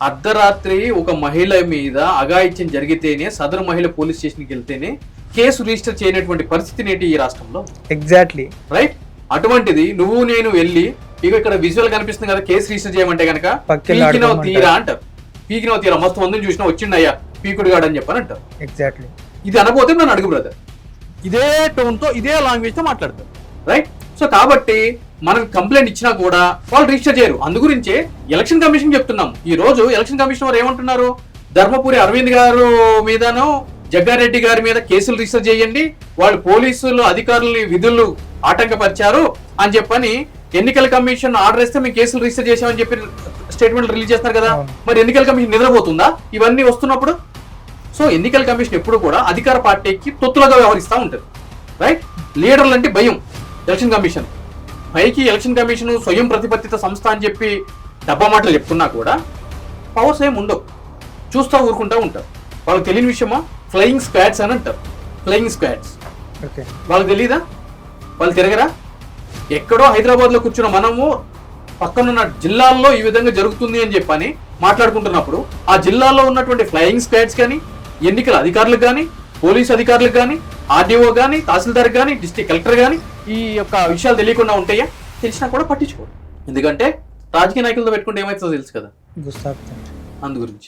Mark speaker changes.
Speaker 1: అర్ధరాత్రి ఒక మహిళ మీద అఘాయిత్యం జరిగితేనే సదరు మహిళ పోలీస్ స్టేషన్కి వెళ్తేనే కేసు రిజిస్టర్ చేయనటువంటి పరిస్థితి నేటి ఈ రాష్ట్రంలో.
Speaker 2: Exactly
Speaker 1: right. అటువంటిది నువ్వు నేను వెళ్ళి ఇక ఇక్కడ విజువల్ కనిపిస్తుంది కదా, కేసు రిజిస్టర్ చేయమంటే కనుక పీకినో తీరా అంటారు. పీకినో తీరా మస్తు మందిని చూసినా వచ్చిండయ్యా పీకుడు గాడు అని చెప్పని అంటారు.
Speaker 2: ఎగ్జాక్ట్లీ.
Speaker 1: ఇది అనబోతే నన్ను అడుగు బ్రదర్, ఇదే టోన్ తో ఇదే లాంగ్వేజ్ తో మాట్లాడతారు. రైట్. సో కాబట్టి మనం కంప్లైంట్ ఇచ్చినా కూడా వాళ్ళు రిజిస్టర్ చేయరు. అందుగురించే ఎలక్షన్ కమిషన్ చెప్తున్నాం. ఈ రోజు ఎలక్షన్ కమిషన్ వారు ఏమంటున్నారు, ధర్మపురి అరవింద్ గారు మీదను జగ్గారెడ్డి గారి మీద కేసులు రిజిస్టర్ చేయండి, వాళ్ళు పోలీసులు అధికారులని విధులు ఆటంకపరిచారు అని చెప్పని ఎన్నికల కమిషన్ ఆర్డర్ ఇస్తే మేము కేసులు రిజిస్టర్ చేసామని చెప్పి స్టేట్మెంట్ రిలీజ్ చేస్తారు కదా. మరి ఎన్నికల కమిషన్ నిద్రపోతుందా ఇవన్నీ వస్తున్నప్పుడు? సో ఎన్నికల కమిషన్ ఎప్పుడు కూడా అధికార పార్టీకి తొత్తులుగా వ్యవహరిస్తూ ఉంటుంది. రైట్. లీడర్లు అంటే భయం ఎలక్షన్ కమిషన్. పైకి ఎలక్షన్ కమిషన్ స్వయం ప్రతిపత్తిత సంస్థ అని చెప్పి డబ్బా మాటలు చెప్తున్నా కూడా పవర్స్ ఏమి ఉండవు, చూస్తూ ఊరుకుంటూ ఉంటారు. వాళ్ళకి తెలియని విషయమా, ఫ్లయింగ్ స్క్వాడ్స్ అని అంటారు. ఫ్లయింగ్ స్క్వాడ్స్ వాళ్ళకి తెలీదా? వాళ్ళు తిరగరా? ఎక్కడో హైదరాబాద్లో కూర్చున్న మనము పక్కనున్న జిల్లాల్లో ఈ విధంగా జరుగుతుంది అని చెప్పని మాట్లాడుకుంటున్నప్పుడు ఆ జిల్లాలో ఉన్నటువంటి ఫ్లయింగ్ స్క్వాడ్స్ కానీ, ఎన్నికల అధికారులకు కానీ, పోలీస్ అధికారులకు కానీ, ఆర్డీఓ కానీ, తహసీల్దార్ కానీ, డిస్ట్రిక్ట్ కలెక్టర్ కానీ ఈ యొక్క విషయాలు తెలియకుండా ఉంటాయా? తెలిసినా కూడా పట్టించుకోరు. ఎందుకంటే రాజకీయ నాయకులతో పెట్టుకుంటే ఏమవుతుందో తెలుసు కదా,
Speaker 2: గుస్తాఖ్.
Speaker 1: అందు గురించి.